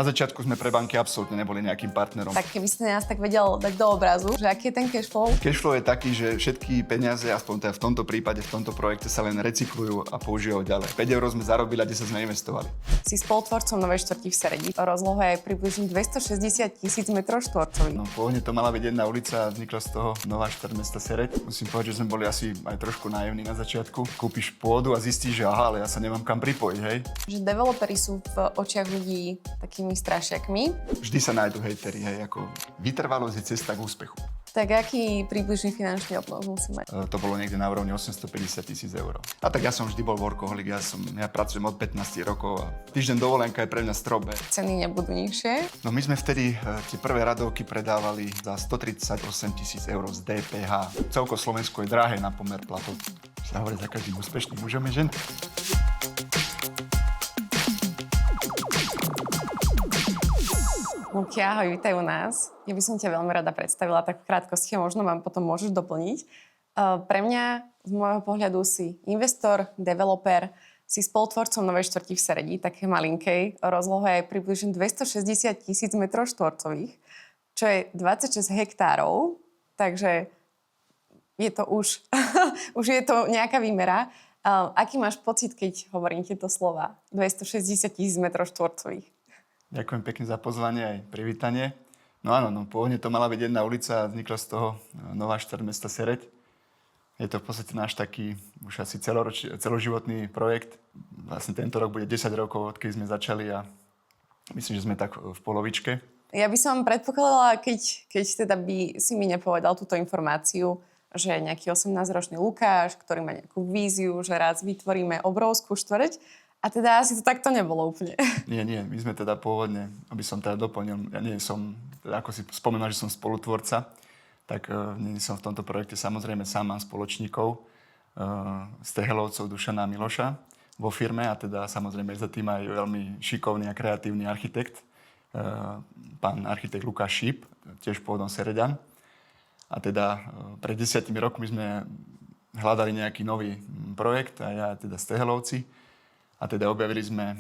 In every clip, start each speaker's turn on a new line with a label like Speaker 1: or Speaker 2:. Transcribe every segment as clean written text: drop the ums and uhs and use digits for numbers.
Speaker 1: Na začiatku sme pre banky absolútne neboli nejakým partnerom.
Speaker 2: Tak keby ste nás tak vedel dať do obrazu, že aký je ten cashflow?
Speaker 1: Cashflow je taký, že všetky peniaze, aspoň teda v tomto prípade, v tomto projekte sa len recyklujú a použijú ďalej. 5 eur sme zarobili a 10 sme investovali.
Speaker 2: Si spolutvorcom Novej štvrti v Seredi. Rozloha je približne 260 000 m2.
Speaker 1: No, pôvodne to mala byť jedna ulica a vznikla z toho nová štvrť mesta Sereď. Musím povedať, že sme boli asi aj trošku naivní na začiatku. Kúpiš pôdu a zistíš, že aha, ale ja sa nemám kam pripojiť, hej.
Speaker 2: Že developeri sú v očiach ľudí takými strašiakmi.
Speaker 1: Vždy sa nájdú hejteri, hej, ako vytrvalosť je cesta k úspechu.
Speaker 2: Tak aký približný finančný obnos musí mať?
Speaker 1: To bolo niekde na úrovni 850 000 eur. A tak ja som vždy bol workoholik, ja pracujem od 15 rokov a týždeň dovolenka je pre mňa strobe.
Speaker 2: Ceny nebudú nižšie?
Speaker 1: No my sme vtedy tie prvé radovky predávali za 138 000 eur z DPH. Celko Slovensko je drahé na pomer platov. Sa hovorí za každým úspešným mužom je žena.
Speaker 2: Luky, ahoj, vítaj u nás. Ja by som ťa veľmi rada predstavila tak v krátkosti a možno vám potom môžeš doplniť. Pre mňa, z môjho pohľadu, si investor, developer, si spolutvorcom Novej štvrti v Seredi, také malinkej. Rozloha je približne 260 000 m2, čo je 26 hektárov, takže je to už, už je to nejaká výmera. Aký máš pocit, keď hovorím tieto slova? 260 000 m2.
Speaker 1: Ďakujem pekne za pozvanie aj privítanie. No áno, pôvodne to mala byť jedna ulica a vznikla z toho nová štvrť mesta Sereď. Je to v podstate náš taký už asi celoživotný projekt. Vlastne tento rok bude 10 rokov, odkedy sme začali a myslím, že sme tak v polovičke.
Speaker 2: Ja by som predpokladala, keď teda by si mi nepovedal túto informáciu, že nejaký 18-ročný Lukáš, ktorý má nejakú víziu, že raz vytvoríme obrovskú štvrť. A teda asi to takto nebolo úplne.
Speaker 1: Nie, my sme teda pôvodne, aby som teda doplnil, ja nie som, teda ako si spomenul, že som spolutvorca, tak nie som v tomto projekte samozrejme sám, mám spoločníkov z Tehelovcov Dušana a Miloša vo firme a teda samozrejme za tým aj veľmi šikovný a kreatívny architekt, pán architekt Lukáš Šíp, tiež pôvodom Sereďan. A teda pred 10 rokmi sme hľadali nejaký nový projekt a ja teda z Tehelovci. A teda objavili sme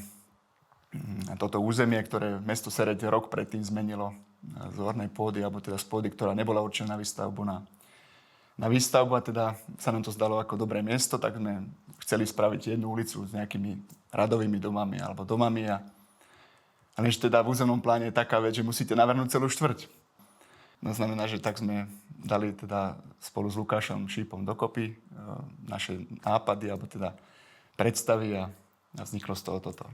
Speaker 1: toto územie, ktoré mesto Sereď rok predtým zmenilo z hornej pôdy, alebo teda z pôdy, ktorá nebola určená na výstavbu, na výstavbu. A teda sa nám to zdalo ako dobré miesto, tak sme chceli spraviť jednu ulicu s nejakými radovými domami alebo domami. A než teda v územnom pláne je taká vec, že musíte navrhnúť celú štvrť. To znamená, že tak sme dali teda spolu s Lukášom Šípom dokopy naše nápady, alebo teda predstavy a vzniklo z toho toto.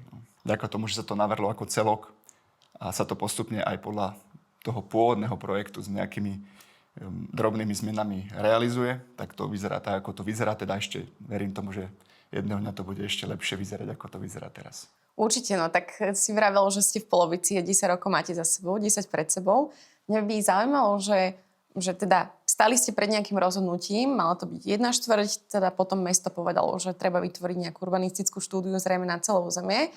Speaker 1: Vďaka tomu, že sa to navrhlo ako celok a sa to postupne aj podľa toho pôvodného projektu s nejakými drobnými zmenami realizuje, tak to vyzerá tak, ako to vyzerá. Teda ešte verím tomu, že jedného dňa to bude ešte lepšie vyzerať, ako to vyzerá teraz.
Speaker 2: Určite, tak si vravel, že ste v polovici a 10 rokov máte za sebou, 10 pred sebou. Mňa by zaujímalo, že teda stali ste pred nejakým rozhodnutím, mala to byť jedna štvrť, teda potom mesto povedalo, že treba vytvoriť nejakú urbanistickú štúdiu zrejme na celé územie.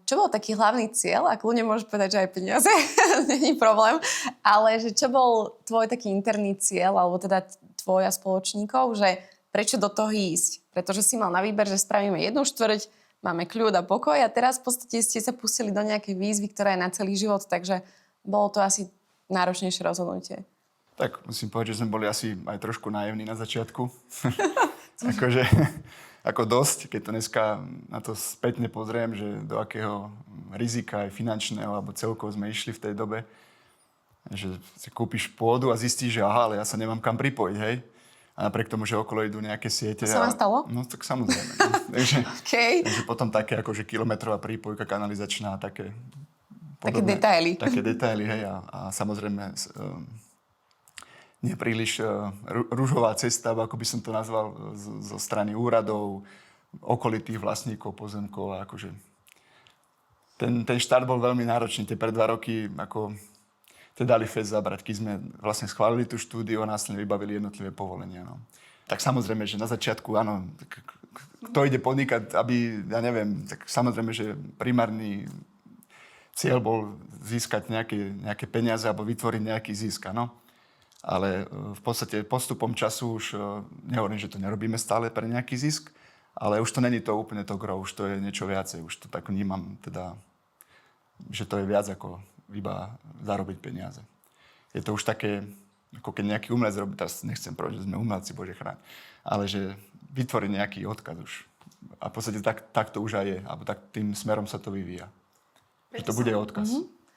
Speaker 2: Čo bol taký hlavný cieľ? A kľudne môžeš povedať, že aj peniaze, není problém, ale že čo bol tvoj taký interný cieľ, alebo teda tvoja spoločníkov, že prečo do toho ísť? Pretože si mal na výber, že spravíme jednu štvrť, máme kľud a pokoj a teraz v podstate ste sa pustili do nejakej výzvy, ktorá je na celý život, takže bolo to asi náročnejšie rozhodnutie.
Speaker 1: Tak musím povedať, že sme boli asi aj trošku naivní na začiatku. Ako dosť, keď to dneska na to spätne pozriem, že do akého rizika aj finančného alebo celkovo sme išli v tej dobe, že si kúpiš pôdu a zistíš, že aha, ale ja sa nemám kam pripojiť, hej. A napriek tomu, že okolo idú nejaké siete.
Speaker 2: To sa vám stalo?
Speaker 1: No tak samozrejme. Takže potom také akože kilometrová prípojka kanalizačná, také podobné. Také detaily, hej. A samozrejme nepríliš ružová cesta, ako by som to nazval, zo strany úradov, okolitých vlastníkov pozemkov. Akože ten štart bol veľmi náročný. Tie prvé 2 roky ako tie dali fest zabrať, keď sme vlastne schválili tú štúdiu a následne vybavili jednotlivé povolenia. No. Tak samozrejme, že na začiatku, áno, kto ide podnikať, aby, ja neviem, tak samozrejme, že primárny cieľ bol získať nejaké peniaze alebo vytvoriť nejaký zisk, áno. Ale v podstate postupom času už nehovorím, že to nerobíme stále pre nejaký zisk, ale už to není to úplne to gro, už to je niečo viacej, už to tak vnímam teda že to je viac ako iba zarobiť peniaze. Je to už také, ako keď nejaký umelec robí, teraz nechcem povedať, že sme umelci, Bože chráň, ale že vytvorí nejaký odkaz už. A v podstate tak to už aj je, alebo tak tým smerom sa to vyvíja. Že to bude odkaz.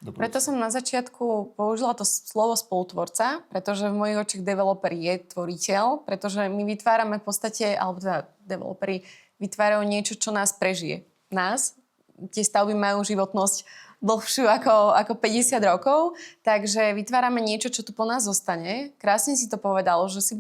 Speaker 2: Preto som na začiatku použila to slovo spolutvorca, pretože v mojich očiach developer je tvoriteľ, pretože my vytvárame v podstate, alebo teda developeri vytvárajú niečo, čo nás prežije. Nás, tie stavby majú životnosť dlhšiu ako 50 rokov, takže vytvárame niečo, čo tu po nás zostane. Krásne si to povedal, že ste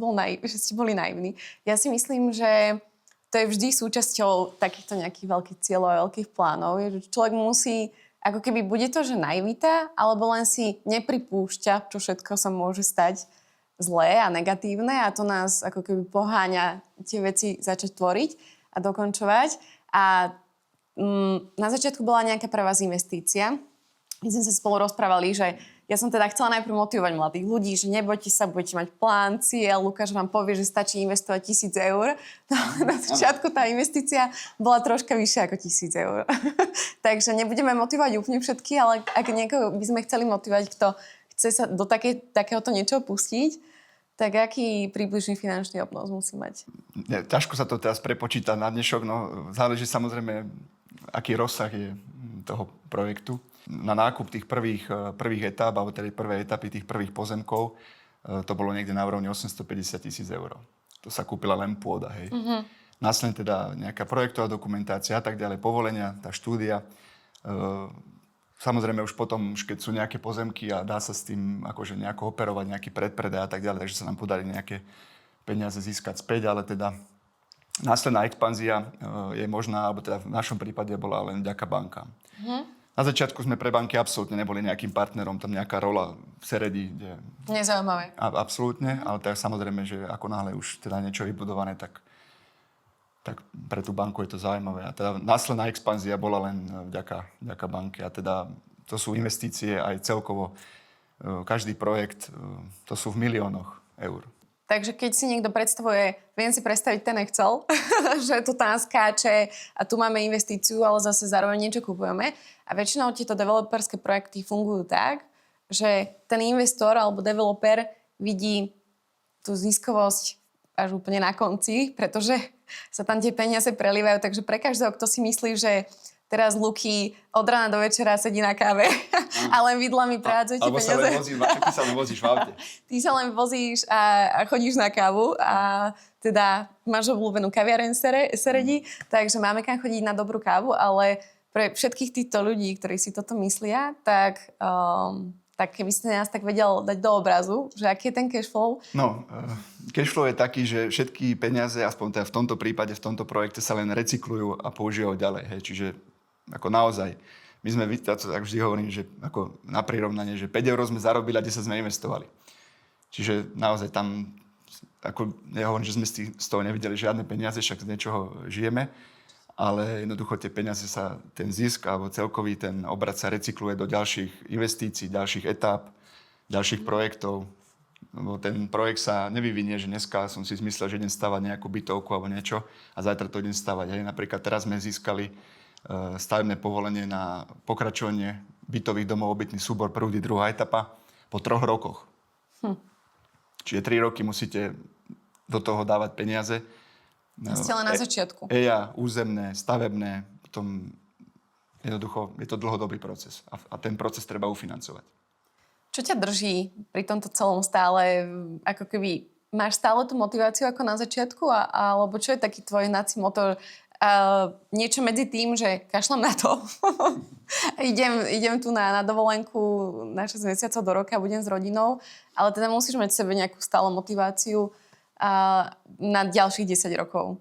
Speaker 2: boli naivní. Ja si myslím, že to je vždy súčasťou takýchto nejakých veľkých cieľov a veľkých plánov, je, že človek musí, ako keby bude to, že naivita, alebo len si nepripúšťa, čo všetko sa môže stať zlé a negatívne a to nás ako keby poháňa tie veci začať tvoriť a dokončovať. A na začiatku bola nejaká pre vás investícia. My sme sa spolu rozprávali, že ja som teda chcela najprv motivovať mladých ľudí, že nebojte sa, budete mať plán, cieľ. Lukáš vám povie, že stačí investovať 1,000 eur. No, na začiatku tá investícia bola troška vyššia ako 1,000 eur. Takže nebudeme motivovať úplne všetky, ale ak niekoho by sme chceli motivovať, kto chce sa do takéhoto niečoho pustiť, tak aký približný finančný obnos musí mať?
Speaker 1: Ťažko sa to teraz prepočíta na dnešok, no záleží samozrejme, aký rozsah je toho projektu. Na nákup tých prvých etáp, alebo teda prvé etapy tých prvých pozemkov, to bolo niekde na úrovni 850 000 eur. To sa kúpila len pôda, hej. Následne teda nejaká projektová dokumentácia a tak ďalej, povolenia, tá štúdia. Samozrejme už potom, keď sú nejaké pozemky a dá sa s tým akože nejako operovať, nejaký predpredaj a tak ďalej, takže sa nám podarí nejaké peniaze získať späť, ale teda následná expanzia je možná, alebo teda v našom prípade bola len vďaka bankám. Na začiatku sme pre banky absolútne neboli nejakým partnerom, tam nejaká rola v Seredi, kde...
Speaker 2: Nezaujímavé.
Speaker 1: Absolútne, ale tak samozrejme, že ako náhle už teda niečo vybudované, tak pre tú banku je to zaujímavé. A teda následná expanzia bola len vďaka banke. A teda to sú investície aj celkovo. Každý projekt, to sú v miliónoch eur.
Speaker 2: Takže keď si niekto predstavuje, viem si predstaviť ten Excel, že to tam skáče a tu máme investíciu, ale zase zároveň niečo kupujeme. A väčšinou tieto developerské projekty fungujú tak, že ten investor alebo developer vidí tú ziskovosť až úplne na konci, pretože sa tam tie peniaze prelívajú. Takže pre každého, kto si myslí, že teraz Luky od rána do večera sedí na káve a len vidlami prehádzajú tie peniaze.
Speaker 1: Alebo ty sa len vozíš v aute.
Speaker 2: Ty sa len vozíš a chodíš na kávu a teda máš obľúbenú kaviareň Seredi, takže máme kam chodiť na dobrú kávu, ale pre všetkých týchto ľudí, ktorí si toto myslia, tak keby ste nás tak vedel dať do obrazu, že aký je ten cashflow?
Speaker 1: No, cashflow je taký, že všetky peniaze, aspoň teda v tomto prípade, v tomto projekte sa len recyklujú a používajú ďalej. Hej. Čiže ako naozaj, my sme, tak vždy hovorím, že ako na prirovnanie, že 5 eur sme zarobili a 10 sme investovali. Čiže naozaj tam, ako ja hovorím, že sme z toho nevideli žiadne peniaze, však z niečoho žijeme, ale jednoducho tie peniaze sa, ten zisk alebo celkový ten obrat sa recykluje do ďalších investícií, ďalších etáp, ďalších projektov. Lebo ten projekt sa nevyvinie, že dneska som si zmyslel, že idem stavať nejakú bytovku alebo niečo a zajtra to idem stavať. Hej. Napríklad teraz sme získali stavebné povolenie na pokračovanie bytových domov, obytný súbor, prvá i druhá etapa po 3 rokoch. Čiže 3 roky musíte do toho dávať peniaze.
Speaker 2: Ste len na začiatku.
Speaker 1: EIA, územné, stavebné, potom jednoducho je to dlhodobý proces a ten proces treba ufinancovať.
Speaker 2: Čo ťa drží pri tomto celom stále? Ako keby máš stále tú motiváciu ako na začiatku? Alebo čo je taký tvoj hnací motor? Niečo medzi tým, že kašlem na to. idem tu na dovolenku na 6 mesiacov do roka, budem s rodinou, ale teda musíš mať v sebe nejakú stále motiváciu na ďalších 10 rokov.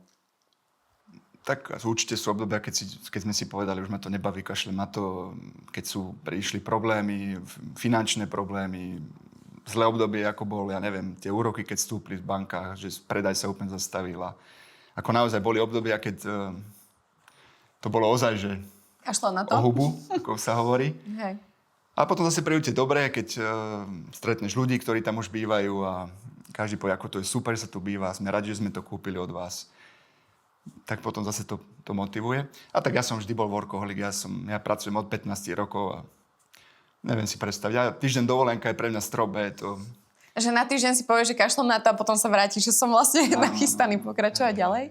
Speaker 1: Tak určite sú obdobia, keď sme si povedali, už ma to nebaví, kašlem na to, keď prišli problémy, finančné problémy, zlé obdobie, ako bol, ja neviem, tie úroky, keď stúpli v bankách, že predaj sa úplne zastavila. Ako naozaj boli obdobia, keď to bolo ozaj, že
Speaker 2: kašľať na to?
Speaker 1: O hubu, ako sa hovorí.
Speaker 2: Hej.
Speaker 1: A potom zase prídu tie dobré, keď stretneš ľudí, ktorí tam už bývajú a každý povie, ako to je super, sa tu býva, sme radi, že sme to kúpili od vás. tak potom zase to motivuje. A tak ja som vždy bol workoholik, ja pracujem od 15 rokov a neviem si predstaviť. Týždeň dovolenka je pre mňa strop, je to...
Speaker 2: Že na týždeň si povieš, že kašlom na to a potom sa vrátiš, že som vlastne nachystaný pokračovať ďalej.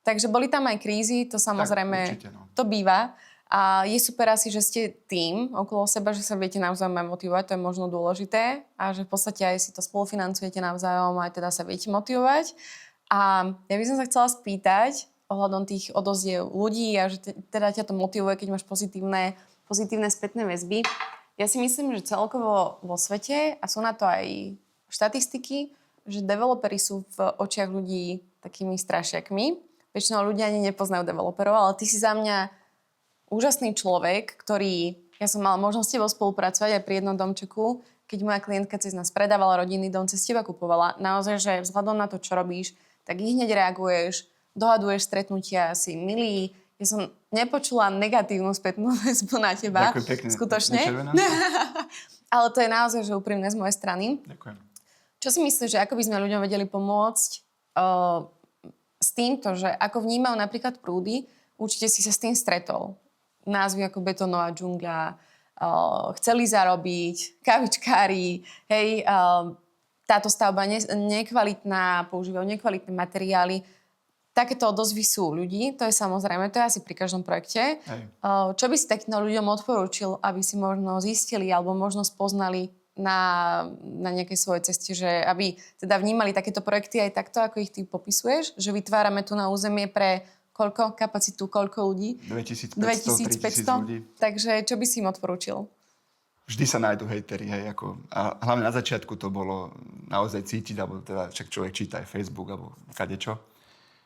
Speaker 2: Takže boli tam aj krízy, to samozrejme,
Speaker 1: určite, no.
Speaker 2: To býva. A je super asi, že ste tým okolo seba, že sa viete navzájom motivovať, to je možno dôležité. A že v podstate aj si to spolufinancujete navzájom, aj teda sa viete motivovať. A ja by som sa chcela spýtať ohľadom tých odoziev ľudí a že teda ťa to motivuje, keď máš pozitívne spätné väzby. Ja si myslím, že celkovo vo svete, a sú na to aj štatistiky, že developeri sú v očiach ľudí takými strašiakmi. Väčšinou ľudia ani nepoznajú developerov, ale ty si za mňa úžasný človek, ktorý... Ja som mala možnosť s tebou spolupracovať aj pri jednom domčeku, keď moja klientka cez nás predávala rodinný dom, cez teba kupovala. Naozaj, že vzhľadom na to, čo robíš, tak i hneď reaguješ, dohaduješ stretnutia, si milý. Ja som nepočula negatívnu spätnú väzbu na teba.
Speaker 1: Ďakujem pekne.
Speaker 2: Skutočne. Ale to je naozaj, že úprimné z mojej strany.
Speaker 1: Ďakujem.
Speaker 2: Čo si myslíš, že ako by sme ľuďom vedeli pomôcť s týmto, že ako vnímajú napríklad prúdy, určite si sa s tým stretol. Názvy ako betónová džungľa, chceli zarobiť, kavičkári, hej, táto stavba nekvalitná, používajú nekvalitné materiály. Takéto odozvy sú ľudí, to je samozrejme, to je asi pri každom projekte.
Speaker 1: Hej.
Speaker 2: Čo by si takýmto ľuďom odporúčil, aby si možno zistili alebo možno spoznali na nejakej svojej ceste, že aby teda vnímali takéto projekty aj takto, ako ich ty popisuješ, že vytvárame tu na územie pre koľko? Kapacitu koľko ľudí?
Speaker 1: 2500, 3000 ľudí.
Speaker 2: Takže čo by si im odporúčil?
Speaker 1: Vždy sa nájdú hejteri, hej, a hlavne na začiatku to bolo naozaj cítiť, alebo teda však človek číta aj Facebook, alebo kadečo,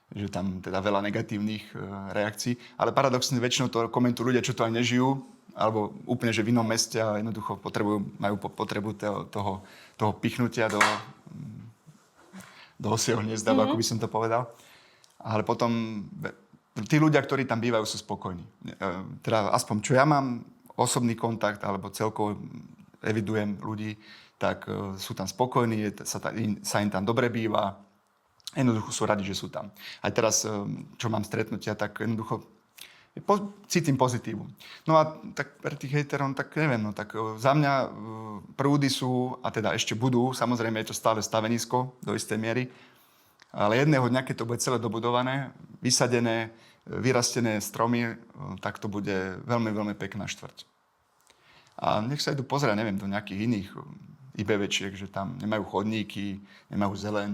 Speaker 1: že tam teda veľa negatívnych reakcií. Ale paradoxne väčšinou to komentujú ľudia, čo to aj nežijú, alebo úplne, že v inom meste a jednoducho majú potrebu toho pichnutia do osieho hniezda, ako by som to povedal. Ale potom tí ľudia, ktorí tam bývajú, sú spokojní. Teda aspoň čo ja mám osobný kontakt, alebo celkovo evidujem ľudí, tak sú tam spokojní, sa im tam dobre býva. Jednoducho sú radi, že sú tam. Aj teraz, čo mám stretnutia, tak jednoducho cítim pozitívu. No a tak pre tých hejterov, tak neviem, no tak za mňa prúdy sú, a teda ešte budú, samozrejme je to stále stavenisko do istej miery, ale jedného dňa, keď to bude celé dobudované, vysadené, vyrastené stromy, tak to bude veľmi, veľmi pekná štvrť. A nech sa idú pozrieť, neviem, do nejakých iných IBVčiek, že tam nemajú chodníky, nemajú zeleň.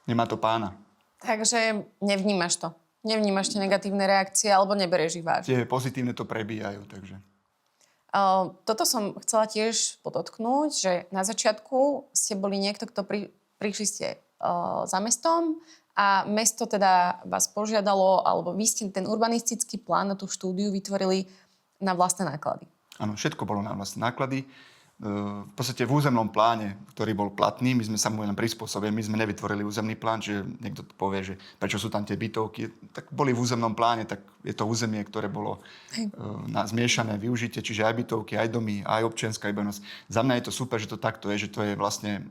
Speaker 1: Nemá to pána.
Speaker 2: Takže nevnímaš to. Nevnímaš tie negatívne reakcie, alebo neberieš ich vážne.
Speaker 1: Tie pozitívne to prebíjajú, takže...
Speaker 2: Toto som chcela tiež podotknúť, že na začiatku ste boli niekto, kto prišli ste za mestom a mesto teda vás požiadalo, alebo vy ste ten urbanistický plán na tú štúdiu vytvorili na vlastné náklady.
Speaker 1: Áno, všetko bolo na vlastné náklady. V podstate v územnom pláne, ktorý bol platný, my sme sa mu len prispôsobili, my sme nevytvorili územný plán, že niekto povie, že prečo sú tam tie bytovky, tak boli v územnom pláne, tak je to územie, ktoré bolo na zmiešané využitie, čiže aj bytovky, aj domy, aj občianska ibanosť. Za mňa je to super, že to takto je, že to je vlastne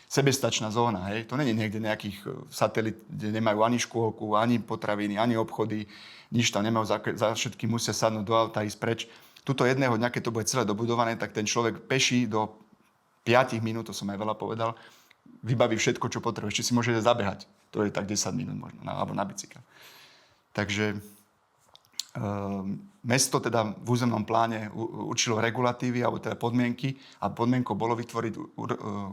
Speaker 1: sebestačná zóna. Hej? To nie je niekde nejakých satelit, kde nemajú ani škôlku, ani potraviny, ani obchody, nič tam nemajú, za všetky musia sadnúť do auta a ísť preč. Tuto jedného dňa, keď to bude celé dobudované, tak ten človek peší do 5 minút, to som aj veľa povedal, vybaví všetko, čo potrebuje. Ešte si môže zabehať. To je tak 10 minút možno, alebo na bicykel. Takže mesto teda v územnom pláne určilo regulatívy, alebo teda podmienky, a podmienkou bolo vytvoriť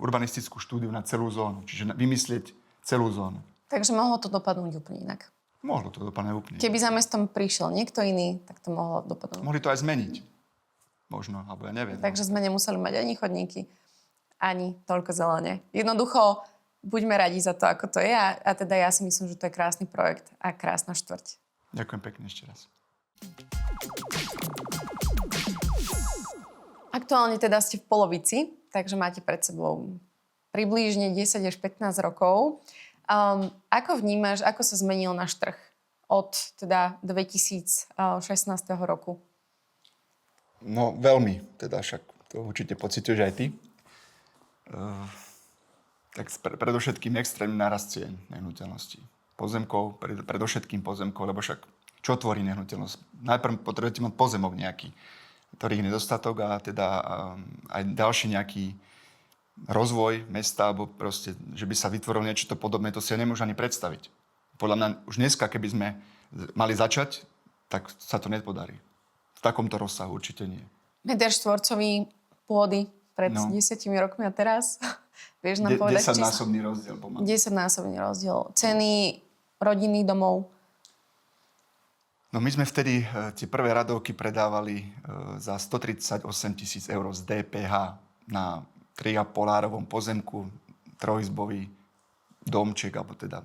Speaker 1: urbanistickú štúdiu na celú zónu. Čiže vymyslieť celú zónu. Takže
Speaker 2: mohlo to dopadnúť úplne inak.
Speaker 1: Mohlo to dopadnúť úplne.
Speaker 2: Keby za mestom prišiel niekto iný, tak to mohlo dopadnúť.
Speaker 1: Mohli to aj zmeniť. Možno, alebo ja neviem.
Speaker 2: Takže sme nemuseli mať ani chodníky, ani toľko zelene. Jednoducho, buďme radi za to, ako to je. A teda ja si myslím, že to je krásny projekt a krásna štvrť.
Speaker 1: Ďakujem pekne ešte raz.
Speaker 2: Aktuálne teda ste v polovici, takže máte pred sebou približne 10 až 15 rokov. Ako vnímaš, ako sa zmenil náš trh od teda 2016 roku?
Speaker 1: No veľmi, teda však to určite pociťuješ aj ty. Tak predovšetkým extrémny nárast cien nehnuteľností. pozemkov, predovšetkým pozemkov, lebo však čo tvorí nehnuteľnosť? Najprv potrebujete mať pozemok nejaký, ktorých nedostatok a teda aj ďalší nejaký rozvoj mesta, alebo proste, že by sa vytvorilo niečo to podobné, to si ja nemôžem ani predstaviť. Podľa mňa už dneska, keby sme mali začať, tak sa to nepodarí. V takomto rozsahu určite nie.
Speaker 2: Meter štvorcový pôdy pred 10 rokmi a teraz, vieš nám povedať
Speaker 1: 10-násobný rozdiel pomaly.
Speaker 2: 10-násobný rozdiel. Ceny rodinných domov.
Speaker 1: No my sme vtedy tie prvé radovky predávali za 138 000 eur z DPH na 3,5-árovom pozemku, trojizbový domček, alebo teda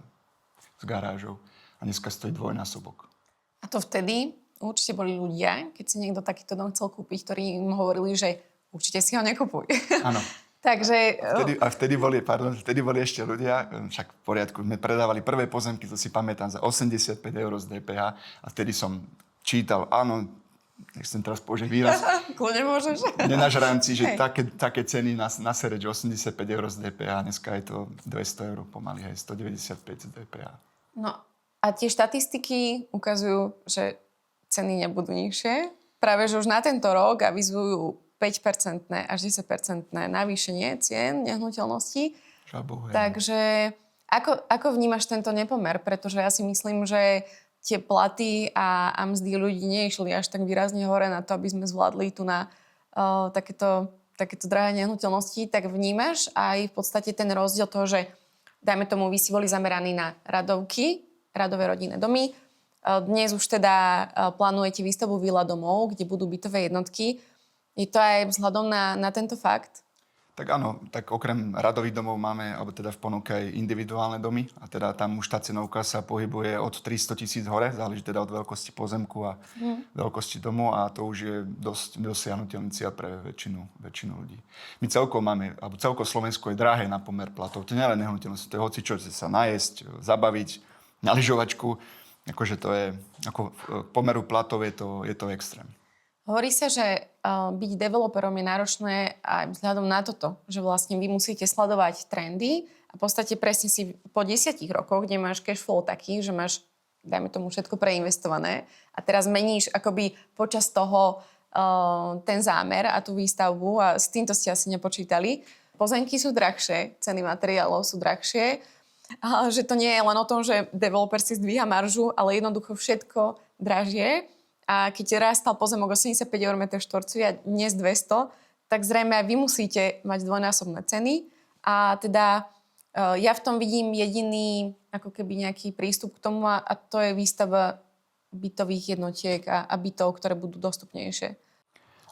Speaker 1: s garážou. A dneska stojí dvojnásobok. A
Speaker 2: to vtedy určite boli ľudia, keď si niekto takýto dom chcel kúpiť, ktorí im hovorili, že určite si ho nekupuj.
Speaker 1: Áno.
Speaker 2: Takže...
Speaker 1: Vtedy boli ešte ľudia, však v poriadku, sme predávali prvé pozemky, to si pamätám, za 85 eur z DPH a vtedy som čítal, áno, nechcem teraz použiť výraz.
Speaker 2: Kľudne môžeš.
Speaker 1: Nenažránci, že také ceny na sereč 85 eur z DPH, dneska je to 200 eur pomaly, aj 195 z DPH.
Speaker 2: No a tie štatistiky ukazujú, že ceny nebudú nižšie. Práve, že už na tento rok avizujú 5% až 10% navýšenie cien nehnuteľností. Takže ako vnímaš tento nepomer? Pretože ja si myslím, že tie platy a mzdy ľudí neišli až tak výrazne hore na to, aby sme zvládli tu na takéto drahé nehnuteľnosti. Tak vnímaš aj v podstate ten rozdiel toho, že dajme tomu, vy si boli zameraní na radovky, radové rodinné domy. Dnes už teda plánujete výstavbu vila domov, kde budú bytové jednotky. Je to aj vzhľadom na tento fakt?
Speaker 1: Tak áno, tak okrem radových domov máme, alebo teda v ponuke aj individuálne domy. A teda tam už tá cenovka sa pohybuje od 300 000 hore, záleží teda od veľkosti pozemku a veľkosti domu a to už je dosť dosiahnuteľný cieľ pre väčšinu ľudí. My celkovo máme, alebo celkovo Slovensko je drahé na pomer platov. To nie je len nehnuteľnosť, to je hocičo, že sa najesť, zabaviť, na lyžovačku. Akože to je, ako k pomeru platov je to extrém.
Speaker 2: Hovorí sa, že byť developerom je náročné aj vzhľadom na toto, že vlastne vy musíte sledovať trendy a v podstate presne si po 10 rokoch, kde máš cash flow taký, že máš, dajme tomu, všetko preinvestované a teraz meníš akoby počas toho ten zámer a tú výstavbu a s týmto ste asi nepočítali. Pozemky sú drahšie, ceny materiálov sú drahšie, a že to nie je len o tom, že developer si zdvíha maržu, ale jednoducho všetko dražie. A keď raz stal pozemok 85 eur meter štvorcový a dnes 200, tak zrejme aj vy musíte mať dvojnásobné ceny. A teda ja v tom vidím jediný ako keby nejaký prístup k tomu a to je výstava bytových jednotiek a bytov, ktoré budú dostupnejšie.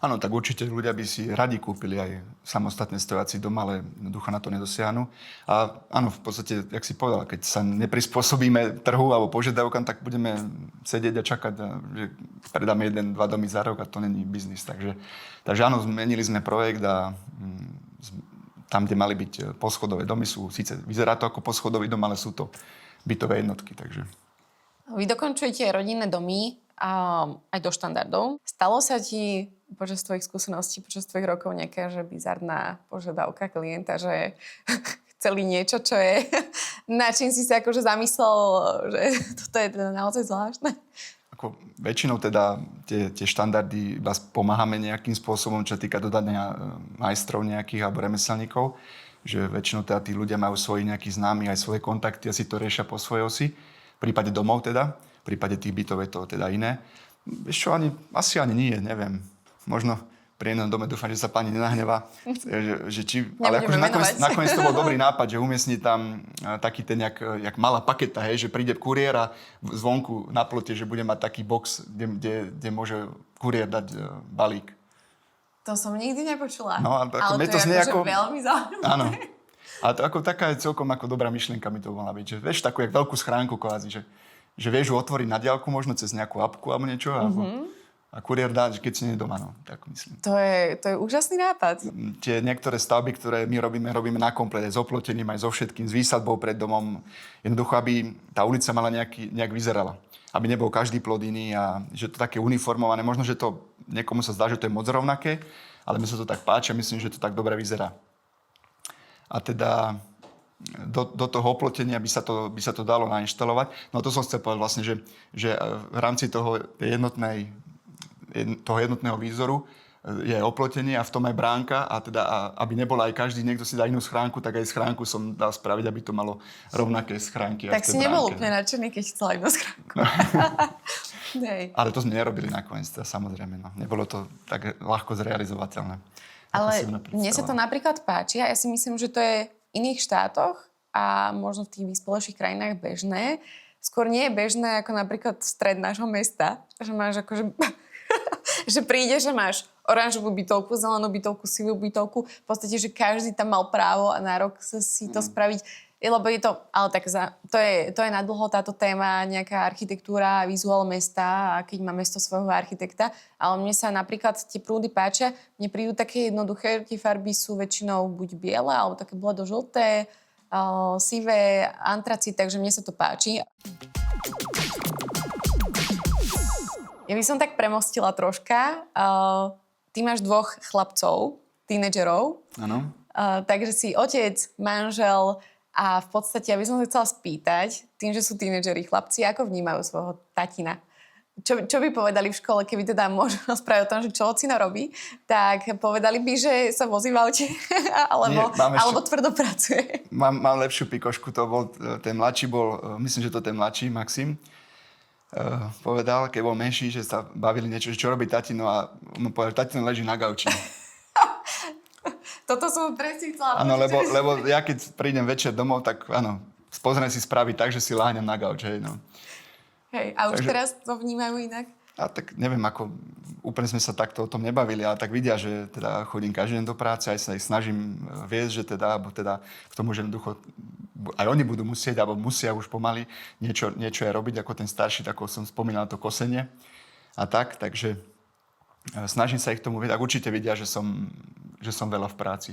Speaker 1: Áno, tak určite ľudia by si radi kúpili aj samostatne stojací dom, ale ducha na to nedosiahnu. A áno, v podstate, jak si povedal, keď sa neprispôsobíme trhu alebo požiadavkám, tak budeme sedieť a čakať, že predáme 1-2 domy za rok a to není biznis. Takže áno, zmenili sme projekt a tam, kde mali byť poschodové domy, síce vyzerá to ako poschodový dom, ale sú to bytové jednotky. Takže.
Speaker 2: Vy dokončujete rodinné domy aj do štandardov. Stalo sa ti počas tvojich skúseností, počas tvojich rokov nejaká že bizarná požiadavka klienta, že chceli niečo, čo je na čím si sa akože zamyslel, že toto je teda naozaj zvláštne?
Speaker 1: Ako väčšinou teda tie štandardy iba pomáhame nejakým spôsobom, čo týka dodania majstrov nejakých alebo remeselníkov, že väčšinou teda tí ľudia majú svojich nejakých známych aj svoje kontakty a si to riešia po svojej osi. V prípade domov teda, v prípade tých bytov je to teda iné. Vieš čo, asi ani nie, neviem. Možno pri jednom dome dúfam, že sa pani nenahnevá. Ale akože nakoniec to bol dobrý nápad, že umiestniť tam taký ten, jak malá paketa, hej, že príde kuriér a zvonku na plote, že bude mať taký box, kde môže kuriér dať balík.
Speaker 2: To som nikdy nepočula.
Speaker 1: No, ale to je
Speaker 2: akože veľmi zaujímavé.
Speaker 1: Áno. A to ako taká je celkom ako dobrá myšlienka mi to mohla byť. Že vieš, takú jak veľkú schránku kvázi, že vieš ju otvoriť na diaľku možno cez nejakú apku alebo niečo. A kuriér dá, keď si nie doma, no, tak myslím.
Speaker 2: To je úžasný nápad.
Speaker 1: Tie niektoré stavby, ktoré my robíme na komplet, aj s oplotením, aj so všetkým, s výsadbou pred domom. Jednoducho, aby tá ulica mala nejak vyzerala. Aby nebol každý plod iný a že to také uniformované. Možno, že to niekomu sa zdá, že to je moc rovnaké, ale mi sa to tak páči a myslím, že to tak dobre vyzerá. A teda do toho oplotenia by sa to dalo nainštalovať. No to som chcel povedať vlastne, že v rámci toho jednotného výzoru je oplotenie a v tom aj bránka a teda aby nebola aj každý, niekto si dá inú schránku, tak aj schránku som dal spraviť, aby to malo rovnaké schránky.
Speaker 2: Tak si nebol úplne nadšený, keď chcela inú schránku.
Speaker 1: Ale to sme nerobili nakoniec, teda, samozrejme. No. Nebolo to tak ľahko zrealizovateľné.
Speaker 2: Ale mne sa to napríklad páči a ja si myslím, že to je v iných štátoch a možno v tých vyspelejších krajinách bežné. Skôr nie je bežné ako napríklad stred nášho mesta, že máš akože že prídeš, že máš oranžovú bytovku, zelenú bytovku, sivú bytovku. V podstate, že každý tam mal právo a nárok si to spraviť. Lebo je to, ale tak to je nadlho táto téma, nejaká architektúra, vizuál mesta a keď má mesto svojho architekta. Ale mne sa napríklad tie prúdy páčia. Mne prídu také jednoduché, tie farby sú väčšinou buď biele, alebo také bledo-žlté, sivé, antraci, takže mne sa to páči. Ja by som tak premostila troška. Ty máš 2 chlapcov, tínedžerov.
Speaker 1: Áno.
Speaker 2: Takže si otec, manžel a v podstate, ja by som sa chcela spýtať, tým, že sú tínedžeri chlapci, ako vnímajú svojho tatina? Čo by povedali v škole, keby teda môžu rozprávať o tom, že čo ocino robí, tak povedali by, že sa vozí v aute alebo tvrdo pracuje.
Speaker 1: Mám lepšiu pikošku, ten mladší bol, myslím, že to ten mladší, Maxim, povedal, keď bol menší, že sa bavili niečo, čo robí tatino a on povedal, že tatino leží na gauči.
Speaker 2: Toto som presne chcela.
Speaker 1: Áno, lebo ja keď prídem večer domov, tak áno, pozriem si správy tak, že si láhnem na gauč, hej, no.
Speaker 2: Hej, a už teraz to vnímajú inak?
Speaker 1: A tak neviem, ako úplne sme sa takto o tom nebavili, ale tak vidia, že teda chodím každý deň do práce, aj sa ich snažím viesť, že teda, alebo teda k tomu, že jednoducho aj oni budú musieť, alebo musia už pomaly niečo aj robiť, ako ten starší, ako som spomínal, to kosenie a tak, takže snažím sa ich k tomu viesť, ak určite vidia, že som veľa v práci.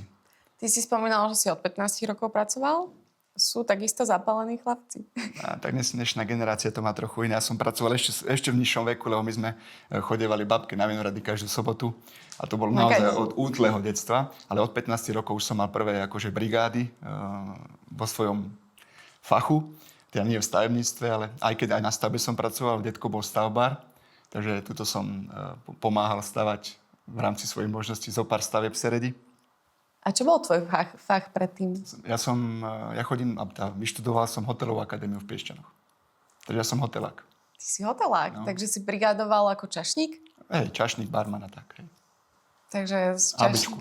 Speaker 2: Ty si spomínal, že si od 15 rokov pracoval? Sú takisto zapálení chlapci.
Speaker 1: A tak dnešná generácia to má trochu iné. Ja som pracoval ešte v nižšom veku, lebo my sme chodievali babke na Vinohrady každú sobotu. A to bolo naozaj od útleho detstva. Ale od 15 rokov už som mal prvé akože brigády vo svojom fachu. Teda nie v stavebníctve, ale aj keď aj na stavbe som pracoval, detko bol stavbár. Takže tuto som pomáhal stavať v rámci svojich možností zo pár stavieb Seredi.
Speaker 2: A čo bol tvoj fach predtým?
Speaker 1: Vyštudoval som hotelovú akadémiu v Piešťanoch. Takže ja som hotelák.
Speaker 2: Ty si hotelák, no. Takže si brigádoval ako čašník?
Speaker 1: Hej, čašník, barmana, tak. Hej.
Speaker 2: Takže
Speaker 1: Abičku.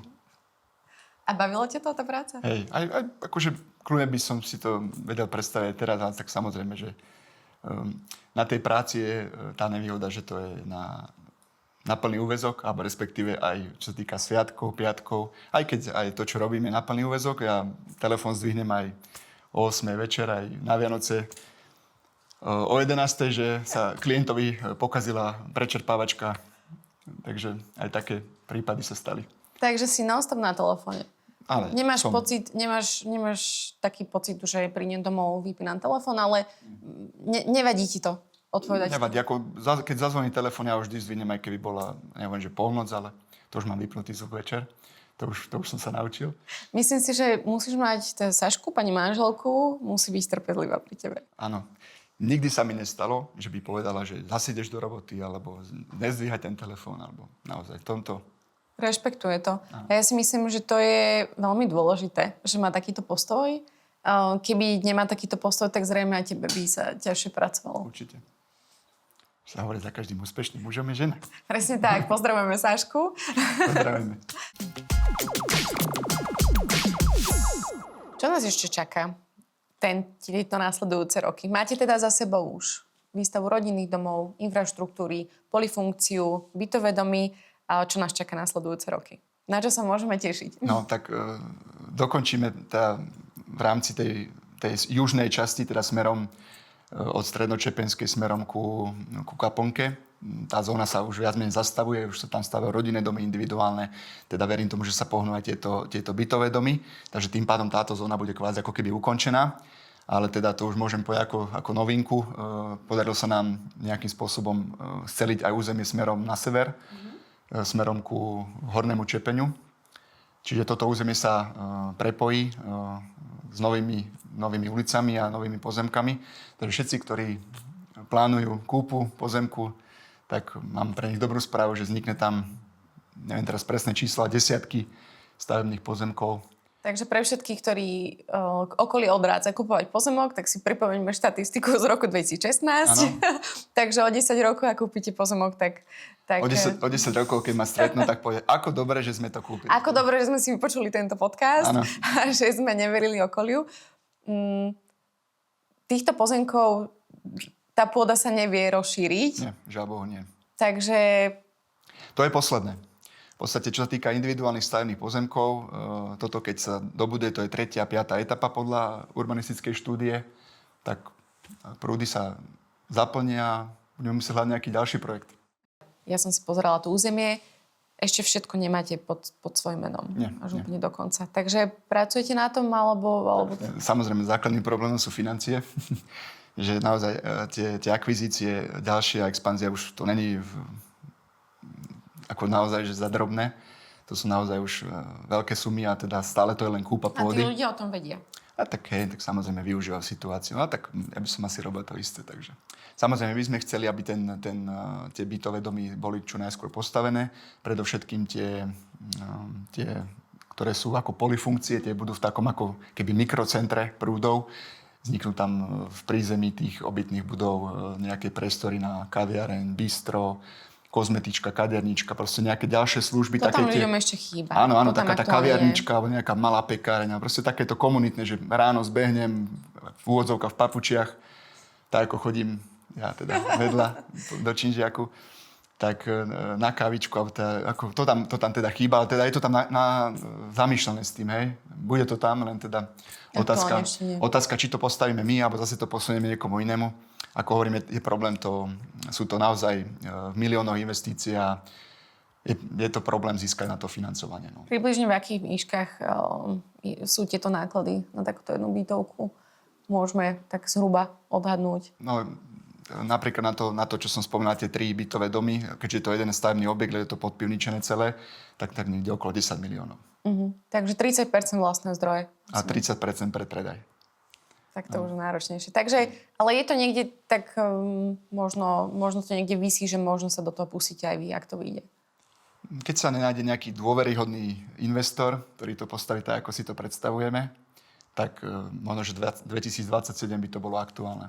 Speaker 2: A bavilo ťa to tá práca?
Speaker 1: Hej, aj akože kľudne by som si to vedel predstaviť teraz, ale tak samozrejme, že na tej práci je tá nevýhoda, že to je na plný úväzok, alebo respektíve aj čo sa týka sviatkov, piatkov. Aj keď aj to, čo robíme na plný úväzok, ja telefón zdvihnem aj o 8 večer, aj na Vianoce o 11, že sa klientovi pokazila prečerpávačka. Takže aj také prípady sa stali. Takže
Speaker 2: si non-stop na telefóne.
Speaker 1: Ale
Speaker 2: nemáš taký pocit, že prídem domov, vypínam telefón, ale nevadí ti to?
Speaker 1: Nevadí, keď zazvoní telefón, ja už vždy zvinem, aj keby bola, neviem, že polnoc, ale to už mám vypnutý zvuk večer. To už som sa naučil.
Speaker 2: Myslím si, že musíš mať Sašku, pani manželku, musí byť trpezlivá pri tebe.
Speaker 1: Áno. Nikdy sa mi nestalo, že by povedala, že zase ideš do roboty, alebo nezdvíhaj ten telefón, alebo naozaj v tomto.
Speaker 2: Rešpektuje to. Áno. A ja si myslím, že to je veľmi dôležité, že má takýto postoj. Keby nemá takýto postoj, tak zrejme aj tebe by sa ťažšie pracovalo.
Speaker 1: Určite. Sa hovorí, za každým úspešným mužom je žena.
Speaker 2: Presne tak. Pozdravujeme Sašku.
Speaker 1: Pozdravujeme.
Speaker 2: Čo nás ešte čaká tieto následujúce roky? Máte teda za sebou už výstavu rodinných domov, infraštruktúry, polifunkciu, bytové domy. A čo nás čaká následujúce roky? Na čo sa môžeme tešiť?
Speaker 1: No, tak dokončíme v rámci tej južnej časti, teda smerom od Strednočepenskej smerom ku Kaponke. Tá zóna sa už viac menej zastavuje, už sa tam stavajú rodinné domy individuálne, teda verím tomu, že sa pohnú aj tieto bytové domy, takže tým pádom táto zóna bude kvázi ako keby ukončená, ale teda to už môžem povedať ako novinku. Podarilo sa nám nejakým spôsobom sceliť aj územie smerom na sever, smerom ku Hornému Čepeniu. Čiže toto územie sa prepojí s novými ulicami a novými pozemkami. Takže všetci, ktorí plánujú kúpu pozemku, tak mám pre nich dobrú správu, že vznikne tam, neviem teraz presné čísla, desiatky stavebných pozemkov.
Speaker 2: Takže pre všetkých, ktorí okolie odrádza kupovať pozemok, tak si pripomeňme štatistiku z roku 2016. Takže o 10 rokov, ak kúpite pozemok, tak...
Speaker 1: O 10 rokov, keď ma stretnú, tak povie, ako dobre, že sme to kúpili.
Speaker 2: Ako dobre, že sme si vypočuli tento podcast a že sme neverili okoliu. Týchto pozemkov tá pôda sa nevie rozšíriť.
Speaker 1: Nie, žiaľ Bohu nie.
Speaker 2: Takže...
Speaker 1: To je posledné. V podstate, čo sa týka individuálnych stavebných pozemkov, toto keď sa dobuduje, to je 3. a 5. etapa podľa urbanistickej štúdie, tak prúdy sa zaplnia a budeme musieť hľadať nejaký ďalší projekt.
Speaker 2: Ja som si pozerala tú územie, ešte všetko nemáte pod svojím menom.
Speaker 1: Nie,
Speaker 2: až úplne do konca. Takže pracujete na tom, alebo...
Speaker 1: Samozrejme, základným problémom sú financie. Že naozaj tie akvizície, ďalšia expanzia, už to není ako naozaj, že za drobné. To sú naozaj už veľké sumy a teda stále to je len kúpa pôdy.
Speaker 2: A tí ľudia o tom vedia.
Speaker 1: A tak tak samozrejme využívajú situáciu. A tak ja by som asi robil to isté. Takže. Samozrejme, my sme chceli, aby tie bytové domy boli čo najskôr postavené. Predovšetkým tie, ktoré sú ako polyfunkcie, tie budú v takom ako keby mikrocentre prúdov. Vzniknú tam v prízemí tých obytných budov nejaké priestory na kaviareň, bistro, kozmetička, kadernička, proste nejaké ďalšie služby.
Speaker 2: To tam ľuďom ešte chýba.
Speaker 1: Áno, taká tá kaviarnička, alebo nejaká malá pekáreň, proste takéto komunitné, že ráno zbehnem v úvodzovkách v papučiach, tak ako chodím ja teda vedľa do činžiaku, tak na kávičku, ako to tam teda chýba, ale teda je to tam zamýšľané s tým, hej. Bude to tam, len teda otázka, či to postavíme my, alebo zase to posunieme niekomu inému. Ako hovorím, je problém, sú to naozaj v miliónoch investícií a je to problém získať na to financovanie. No.
Speaker 2: Približne v akých výškach sú tieto náklady na takúto jednu bytovku? Môžeme tak zhruba odhadnúť.
Speaker 1: No, napríklad na to, čo som spomínal, tie 3 bytové domy, keďže je to jeden stavebný objekt, je to podpivničené celé, tak niekde okolo 10 miliónov.
Speaker 2: Takže 30% vlastné zdroje.
Speaker 1: A 30% predpredaj.
Speaker 2: Tak to už je náročnejšie. Takže, ale je to niekde tak, možno to niekde visí, že možno sa do toho pustíte aj vy, ak to vyjde.
Speaker 1: Keď sa nenájde nejaký dôveryhodný investor, ktorý to postaví tak, ako si to predstavujeme, tak možno, že 2027 by to bolo aktuálne.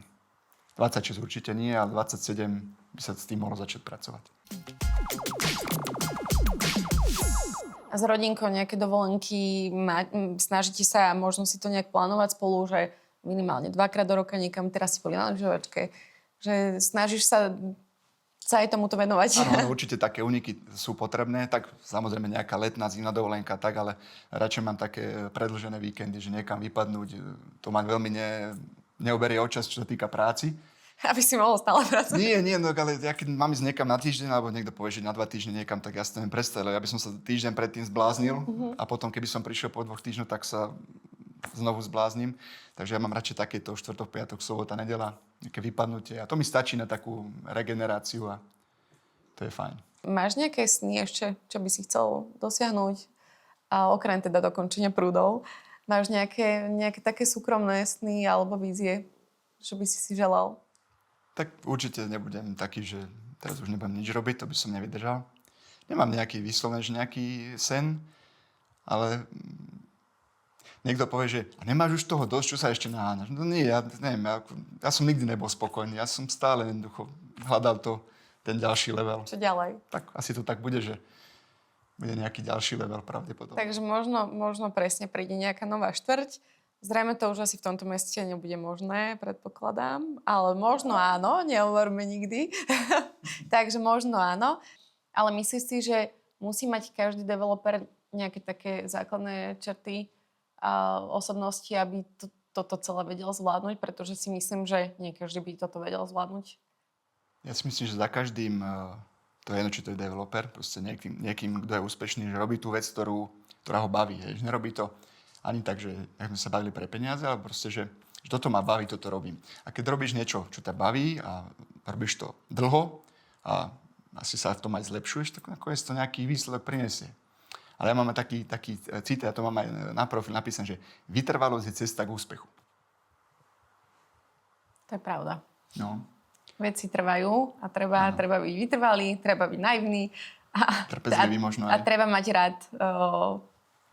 Speaker 1: 26 určite nie, ale 27 by sa s tým mohlo začať pracovať.
Speaker 2: A s rodinkou nejaké dovolenky, snažíte sa možno si to nejak plánovať spolu, že minimálne 2-krát do roka niekam, teraz si boli na lyžovačke, že snažíš sa aj tomuto venovať.
Speaker 1: Áno, určite také úniky sú potrebné, tak samozrejme nejaká letná, zimná dovolenka, tak, ale radšej mám také predĺžené víkendy, že niekam vypadnúť, to ma veľmi neuberie o čas, čo sa týka práci.
Speaker 2: Aby si mohol stále pracovať.
Speaker 1: Nie, no, ale ja keď mám ísť niekam na týždeň, alebo niekto povie, že na 2 týždne niekam, tak ja si to neviem predstaviť, ja by som sa týždeň predtým zbláznil a potom, keby som prišiel po 2 týždňoch, tak sa znovu zbláznim. Takže ja mám radšej takéto štvrtok, piatok, sobota, nedeľa, nejaké vypadnutie. A to mi stačí na takú regeneráciu a to je fajn.
Speaker 2: Máš nejaké sny ešte, čo by si chcel dosiahnuť? A okrem teda dokončenia prúdov. Máš nejaké také súkromné sny alebo vízie, čo by si želal?
Speaker 1: Tak určite nebudem taký, že teraz už nebudem nič robiť, to by som nevydržal. Nemám nejaký vyslovený, nejaký sen, ale niekto povie, že a nemáš už toho dosť, čo sa ešte naháňaš. No nie, ja neviem, ja som nikdy nebol spokojný. Ja som stále jednoducho hľadal ten ďalší level.
Speaker 2: Čo ďalej?
Speaker 1: Tak asi to tak bude, že bude nejaký ďalší level pravdepodobne.
Speaker 2: Takže možno presne príde nejaká nová štvrť. Zrejme to už asi v tomto meste nebude možné, predpokladám. Ale možno áno, nehovorme nikdy. Takže možno áno. Ale myslíš si, že musí mať každý developer nejaké také základné črty a osobnosti, aby toto celé vedel zvládnuť? Pretože si myslím, že nie každý by toto vedel zvládnuť.
Speaker 1: Ja si myslím, že za každým, to je jedno, či to je developer, proste niekým, kto je úspešný, že robí tú vec, ktorá ho baví. Že nerobí to ani tak, že ak sme sa bavili pre peniaze, ale proste, že toto ma baví, toto robím. A keď robíš niečo, čo ťa baví a robíš to dlho a asi sa v tom aj zlepšuješ, tak nakoniec to nejaký výsledok prinesie. Ale ja mám taký citát, ja to mám aj na profil napísané, že vytrvalosť je cesta k úspechu.
Speaker 2: To je pravda.
Speaker 1: No.
Speaker 2: Veci trvajú a treba byť vytrvalý, treba byť naivný.
Speaker 1: Trpezlivý možno aj.
Speaker 2: A treba mať rád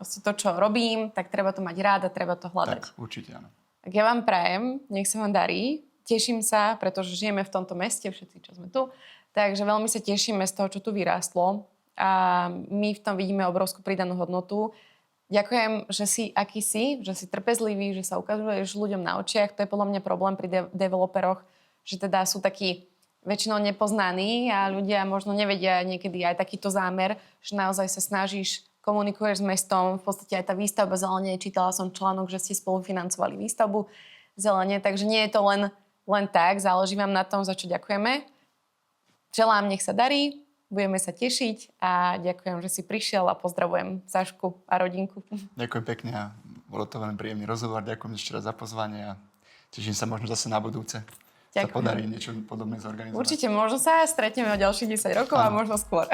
Speaker 2: to, čo robím, tak treba to mať rád a treba to hľadať.
Speaker 1: Tak, určite áno.
Speaker 2: Tak ja vám prajem, nech sa vám darí. Teším sa, pretože žijeme v tomto meste, všetci, čo sme tu. Takže veľmi sa tešíme z toho, čo tu vyrástlo. A my v tom vidíme obrovskú pridanú hodnotu. Ďakujem, že si aký si, že si trpezlivý, že sa ukazuješ ľuďom na očiach. To je podľa mňa problém pri developeroch, že teda sú takí väčšinou nepoznaní a ľudia možno nevedia niekedy aj takýto zámer, že naozaj sa snažíš, komunikuješ s mestom, v podstate aj tá výstavba zelene, čítala som článok, že ste spolufinancovali výstavbu zelene, takže nie je to len tak, záleží vám na tom, za čo ďakujeme. Želám, nech sa darí, budeme sa tešiť a ďakujem, že si prišiel a pozdravujem Sašku a rodinku.
Speaker 1: Ďakujem pekne a bolo to veľmi príjemný rozhovor. Ďakujem ešte raz za pozvanie a teším sa možno zase na budúce. Ďakujem. Sa podarí niečo podobné zorganizovať.
Speaker 2: Určite, možno sa stretneme o ďalších 10 rokov a možno skôr.